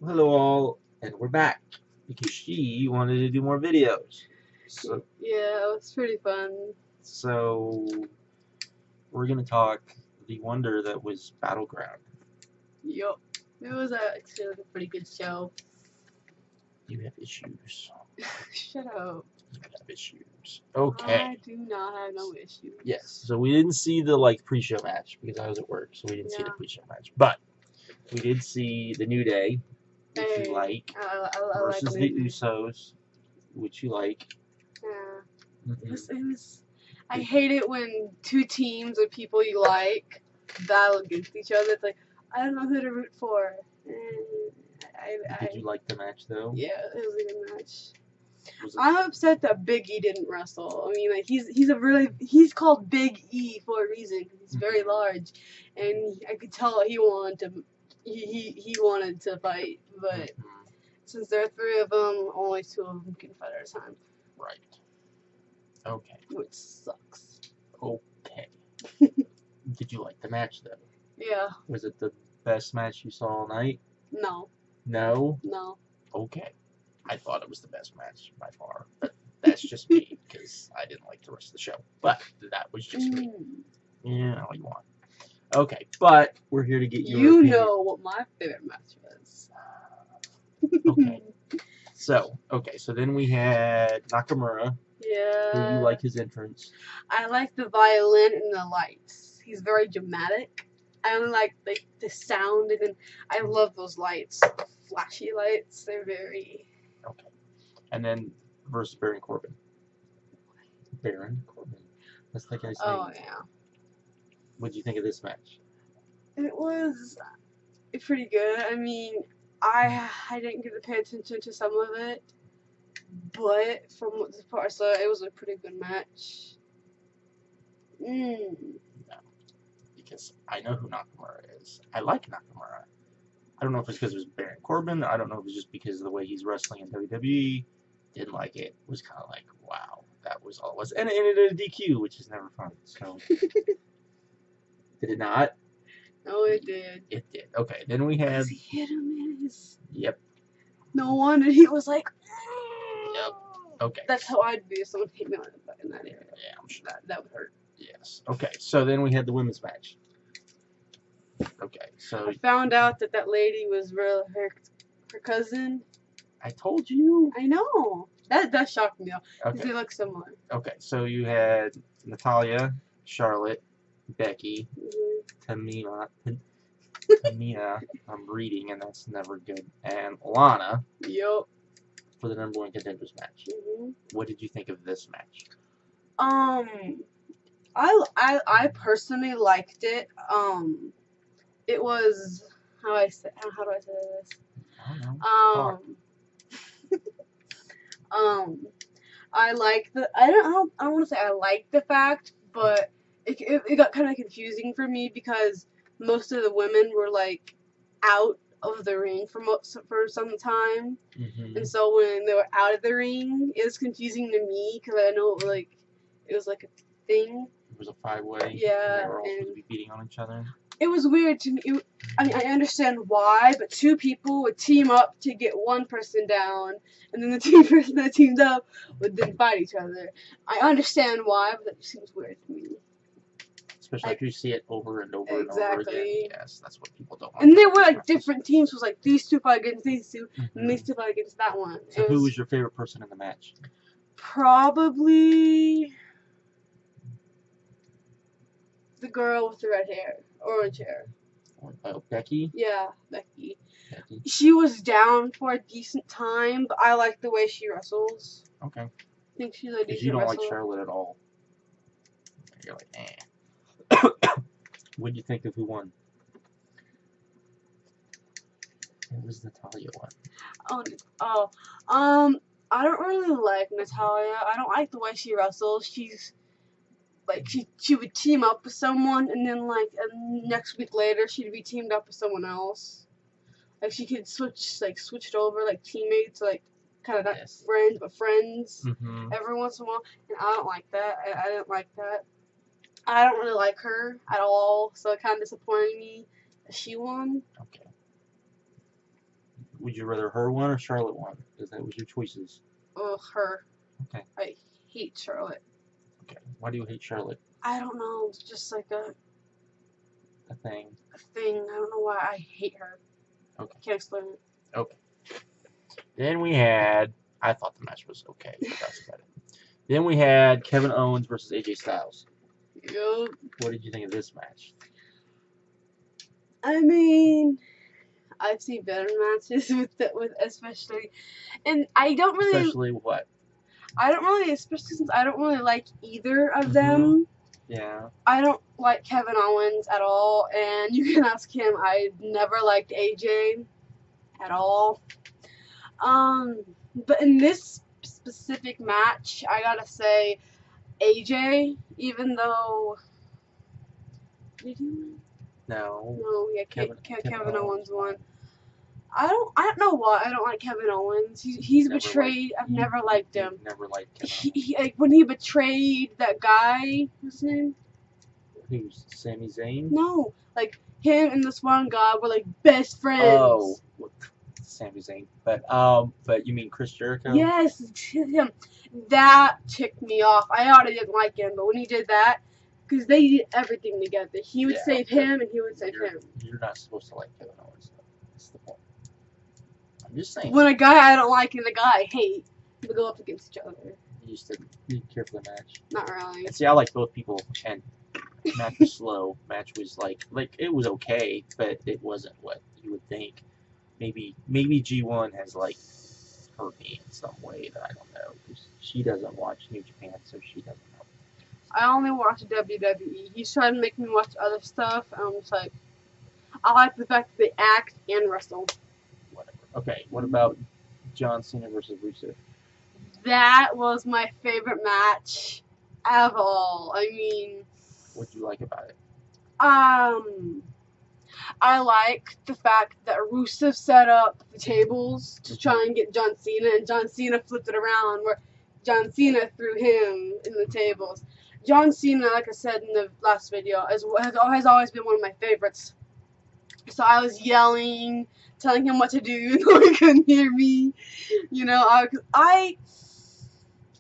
Hello all, and we're back because she wanted to do more videos. Yeah, it was pretty fun. So we're gonna talk the wonder that was Battleground. Yup. It was actually a pretty good show. You have issues. Shut up. You have issues. Okay. I do not have no issues. Yes. So we didn't see the pre-show match because I was at work, so we didn't see the pre-show match. But we did see the New Day, which you like, versus like the Usos, which you like. Yeah. It was. I hate it when two teams of people you like battle against each other. It's like I don't know who to root for. Did you like the match though? Yeah, it was a good match. I'm upset that Big E didn't wrestle. I mean, like he's called Big E for a reason. He's very large, and I could tell he wanted to fight. But since there are three of them, only two of them can fight at a time. Right. Okay. Which sucks. Okay. Did you like the match though? Yeah. Was it the best match you saw all night? No. No? No. Okay. I thought it was the best match by far, but that's just me because I didn't like the rest of the show. But that was just me. Yeah, all you want. Okay, but we're here to get your opinion. You know what my favorite match was. Okay. So then we had Nakamura. Yeah. Do you like his entrance? I like the violin and the lights. He's very dramatic. I only like the sound, and I love those lights, flashy lights. They're very. Okay. And then versus Baron Corbin. Baron Corbin. That's the guy's name. Oh yeah. What did you think of this match? It was pretty good. I mean, I didn't get to pay attention to some of it, but from the part I saw, it was a pretty good match. No, because I know who Nakamura is. I like Nakamura. I don't know if it's because it was Baron Corbin. I don't know if it's just because of the way he's wrestling in WWE. Didn't like it. Was kind of like, wow, that was all it was. And it ended a DQ, which is never fun. So did it not? No, it did. It did. Okay, then we had. He hit him in his. Yep. No wonder he was like. Yep. Okay. That's how I'd be if someone hit me in that area. Yeah, I'm sure that would hurt. Yes. Okay. So then we had the women's match. Okay. So I found out that lady was her cousin. I told you. I know. That shocked me though. Okay. They look similar. Okay. So you had Natalya, Charlotte, Becky, Tamina. I'm reading, and that's never good. And Lana. Yup. For the #1 contenders match. What did you think of this match? I personally liked it. It was how do I say this? I don't know. I like the I don't want to say I like the fact, but it got kind of confusing for me because most of the women were like out of the ring for some time, and so when they were out of the ring, it was confusing to me because I know it was like a thing. It was a 5-way. Yeah, and they were all supposed to be beating on each other. It was weird to me. I mean, I understand why, but two people would team up to get one person down, and then the person that teamed up would then fight each other. I understand why, but that just seems weird to me. Especially if you see it over and over and over again. Yes, that's what people don't want. And they were like different teams. It was like these two fight against these two, and these two fight against that one. So who was your favorite person in the match? Probably the girl with the red hair, orange hair. Oh, Becky? Yeah, Becky. She was down for a decent time, but I like the way she wrestles. Okay. I think she's a decent wrestler. You don't like Charlotte at all. You're like, eh. What did you think of who won? It was Natalya won. I don't really like Natalya. I don't like the way she wrestles. She's like she would team up with someone, and then next week later she'd be teamed up with someone else. Like she could switch it over like teammates, like kind of not friends but friends every once in a while, and I don't like that. I didn't like that. I don't really like her at all, so it kind of disappointed me that she won. Okay. Would you rather her one or Charlotte one? Because that was your choices. Ugh, her. Okay. I hate Charlotte. Okay. Why do you hate Charlotte? I don't know. It's just like a thing. I don't know why I hate her. Okay. Can't explain it. Okay. Then we had. I thought the match was okay, but that's about it. Then we had Kevin Owens versus AJ Styles. Yup. What did you think of this match? I mean, I've seen better matches with especially, and I don't really. Especially what? Especially since I don't really like either of them. Yeah. I don't like Kevin Owens at all, and you can ask him. I never liked AJ at all. But in this specific match, I gotta say, AJ, even though. Did he win? No. No, yeah, Kevin Owens won. I don't know why I don't like Kevin Owens. He's betrayed. I've never liked him. Never liked Kevin Owens. Like when he betrayed that guy. What's his name? Who's Sami Zayn? No, like him and this one guy were like best friends. Oh, Sami Zayn. But you mean Chris Jericho? Yes, him. That ticked me off. I already didn't like him, but when he did that, because they did everything together. He would save him, and he would save him. You're not supposed to like Kevin Owens. That's the point. I'm just saying. When a guy I don't like and a guy I hate, they go up against each other. You used to be care for the match. Not really. And see, I like both people, and match was slow. Match was like it was okay, but it wasn't what you would think. Maybe G1 has like hurt me in some way that I don't know, because she doesn't watch New Japan, so she doesn't know. I only watch WWE. He's trying to make me watch other stuff, and I'm just like, I like the fact that they act and wrestle. Whatever. Okay, what about John Cena versus Rusev? That was my favorite match of all. I mean, what do you like about it? I like the fact that Rusev set up the tables to try and get John Cena, and John Cena flipped it around where John Cena threw him in the tables. John Cena, like I said in the last video, has always been one of my favorites. So I was yelling, telling him what to do, though he couldn't hear me. You know, I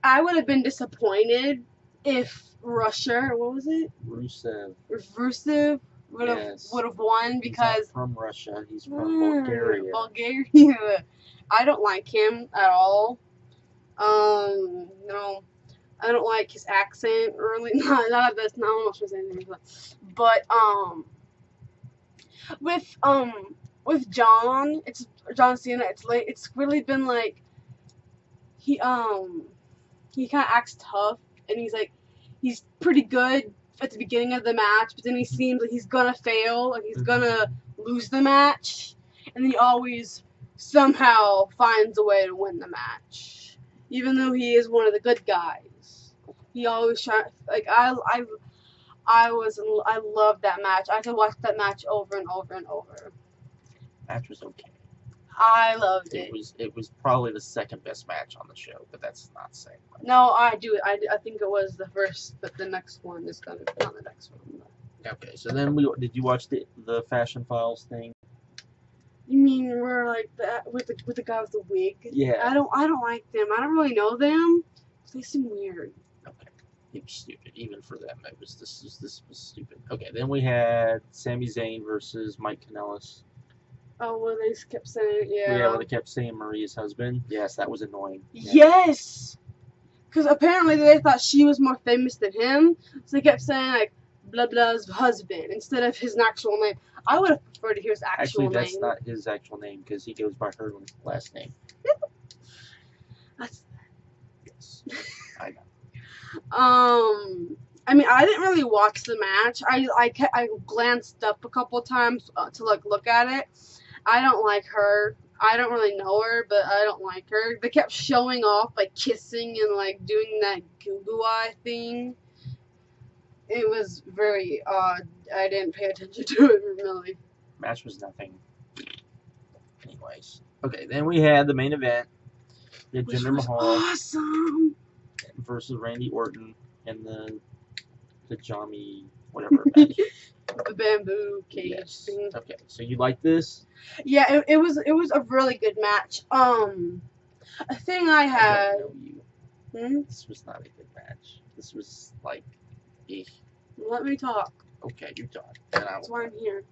would have been disappointed if Russia, what was it? Rusev. If Rusev would have won, because he's not from Russia. He's from Bulgaria. Bulgaria. I don't like him at all. No, I don't like his accent. Really, not this. No, I'm not sure anything. But with John Cena. It's really been like he kind of acts tough, and he's pretty good at the beginning of the match, but then he seems like he's gonna fail, like he's gonna lose the match, and then he always somehow finds a way to win the match, even though he is one of the good guys. He always tries. Like I loved that match. I could watch that match over and over and over. Match was okay. I loved it. It was probably the second best match on the show, but that's not saying much. No, I think it was the first, but the next one is gonna be on the next one. Okay, so then did you watch the Fashion Files thing? You mean we're like that with the guy with the wig? Yeah. I don't like them. I don't really know them. They seem weird. Okay. It was stupid. Even for them, this was stupid. Okay, then we had Sami Zayn versus Mike Kanellis. Oh, well, they just kept saying, yeah. Yeah, well, they kept saying Maria's husband. Yes, that was annoying. Yeah. Yes! Because apparently they thought she was more famous than him, so they kept saying, like, blah blah's husband instead of his actual name. I would have preferred to hear his actual name. Actually, that's not his actual name, because he goes by her last name. That's... Yes, I know. I mean, I didn't really watch the match. I glanced up a couple times to look at it. I don't like her. I don't really know her, but I don't like her. They kept showing off, like, kissing and, like, doing that goo eye thing. It was very odd. I didn't pay attention to it, really. Match was nothing. Anyways. Okay, then we had the main event. We had Jinder Mahal. Awesome! Versus Randy Orton in the Jamie whatever match. the bamboo cage thing. Okay, so you like this? Yeah, it was a really good match. A thing I had. I don't know you. This was not a good match. This was like, eh. Let me talk. Okay, you talk. That's why I'm here.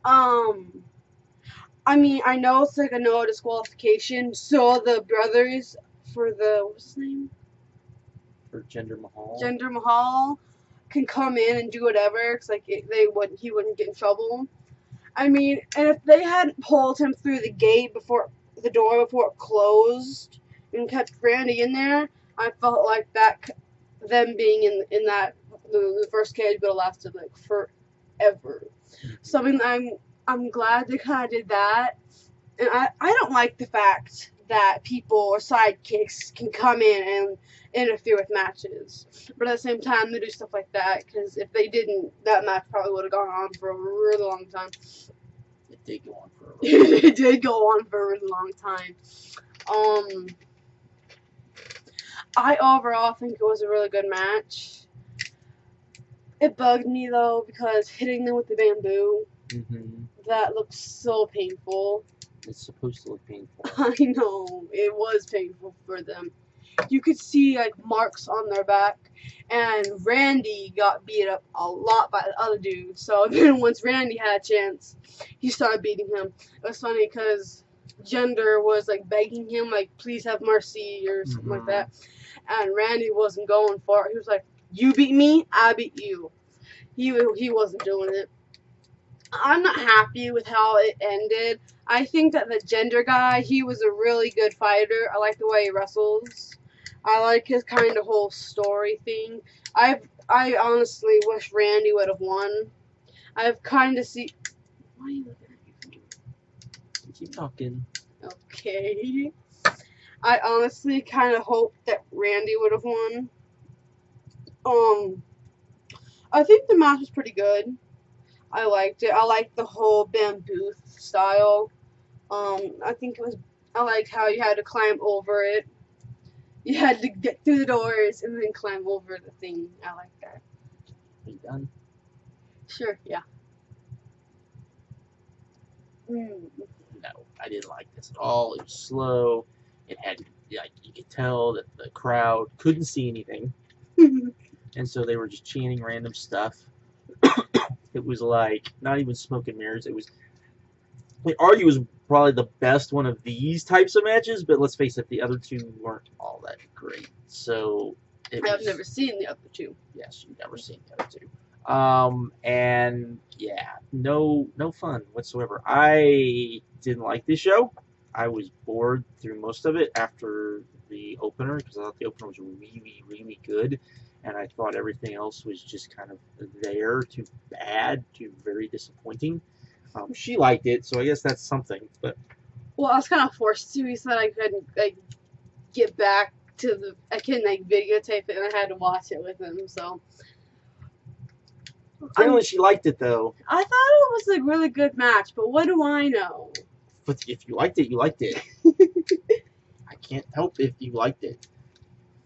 I mean, I know it's like a no disqualification. So the brothers for the what's his name? For Jinder Mahal. Jinder Mahal can come in and do whatever. Cause like he wouldn't get in trouble. I mean, and if they hadn't pulled him through the gate before the door before it closed and kept Randy in there, I felt like them being in that the first cage would have lasted like forever. So I mean, I'm glad they kind of did that, and I don't like the fact that people or sidekicks can come in and interfere with matches, but at the same time they do stuff like that because if they didn't, that match probably would have gone on for a really long time. It did go on for a really long time. It did go on for a really long time. I overall think it was a really good match. It bugged me though because hitting them with the bamboo, that looks so painful. It's supposed to look painful. I know, it was painful for them. You could see like marks on their back, and Randy got beat up a lot by the other dude. So then once Randy had a chance, he started beating him. It was funny because Jinder was like begging him like, please have mercy or something like that. And Randy wasn't going for it. He was like, you beat me, I beat you. He wasn't doing it. I'm not happy with how it ended. I think that the Jinder guy, he was a really good fighter. I like the way he wrestles. I like his kind of whole story thing. I honestly wish Randy would have won. I've kind of seen. Why are you looking at me? Keep talking. Okay. I honestly kind of hope that Randy would have won. I think the match was pretty good. I liked it. I liked the whole bamboo style. I think it was. I liked how you had to climb over it. You had to get through the doors and then climb over the thing. I like that. Are you done? Sure. Yeah. No, I didn't like this at all. It was slow. It had, like, you could tell that the crowd couldn't see anything, and so they were just chanting random stuff. It was like not even smoke and mirrors. It was. I argue was probably the best one of these types of matches, but let's face it, the other two weren't all that great. So I've never seen the other two. Yes, you've never seen the other two. And yeah, no fun whatsoever. I didn't like this show. I was bored through most of it after the opener because I thought the opener was really, really good, and I thought everything else was just kind of there, too bad, too very disappointing. She liked it, so I guess that's something. But well, I was kind of forced to. He said I couldn't like get back to the. I couldn't like videotape it, and I had to watch it with him. So apparently, she liked it though. I thought it was a really good match, but what do I know? But if you liked it, you liked it. I can't help if you liked it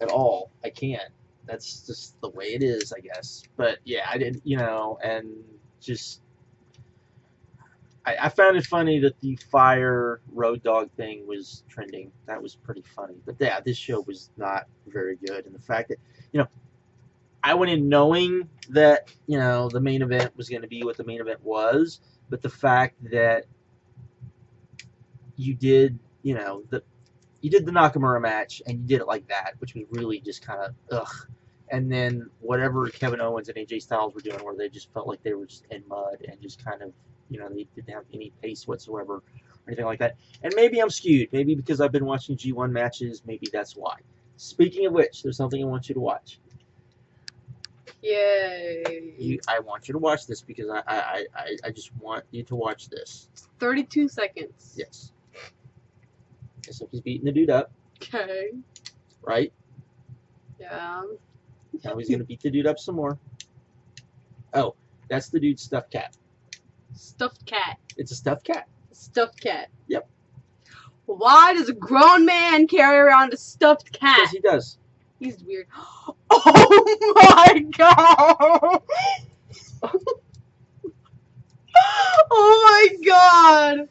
at all. I can't. That's just the way it is, I guess. But yeah, I didn't, and just. I found it funny that the fire road dog thing was trending. That was pretty funny. But yeah, this show was not very good. And the fact that, I went in knowing that, the main event was going to be what the main event was. But the fact that you did, you did the Nakamura match and you did it like that, which was really just kind of, ugh. And then whatever Kevin Owens and AJ Styles were doing where they just felt like they were just in mud and just kind of, they didn't have any pace whatsoever or anything like that. And maybe I'm skewed. Maybe because I've been watching G1 matches, maybe that's why. Speaking of which, there's something I want you to watch. Yay. I want you to watch this because I just want you to watch this. 32 seconds. Yes. So he's beating the dude up. Okay. Right? Yeah. Now he's going to beat the dude up some more. Oh, that's the dude's stuffed cat. Stuffed cat. It's a stuffed cat. Stuffed cat. Yep. Why does a grown man carry around a stuffed cat? Yes, he does. He's weird. Oh my god! Oh my god!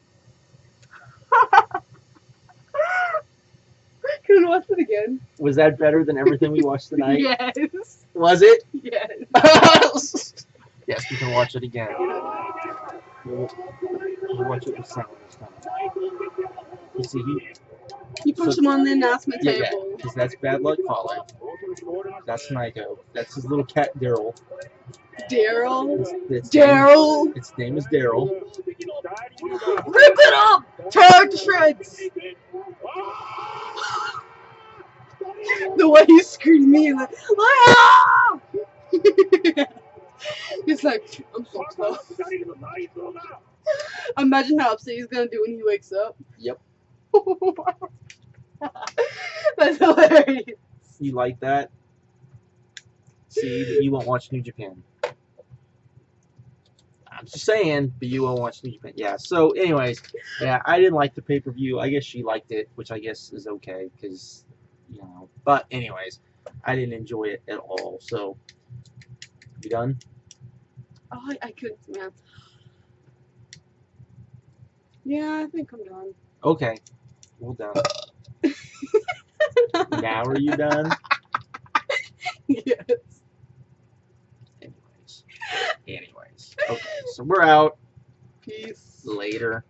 Can we watch it again? Was that better than everything we watched tonight? Yes. Was it? Yes. Yes, we can watch it again. We'll watch it with sound this time. You see, You push him on the announcement yeah, table. because that's Bad Luck Fale. That's Nico. That's his little cat, Daryl. Daryl. Its Daryl. Its name is Daryl. Rip it up! Tear it to shreds! The way he's screaming, like, ah! He's like, I'm so slow. Imagine how upset he's gonna do when he wakes up. Yep. That's hilarious. You like that? See, you won't watch New Japan. I'm just saying, but you won't watch New Japan. Yeah, so anyways, yeah, I didn't like the pay-per-view. I guess she liked it, which I guess is okay, because, you know. But anyways, I didn't enjoy it at all, so. You done? Oh, I couldn't, man. Yeah, I think I'm done. Okay. Well done. Now are you done? Yes. Anyways. Okay, so we're out. Peace. Later.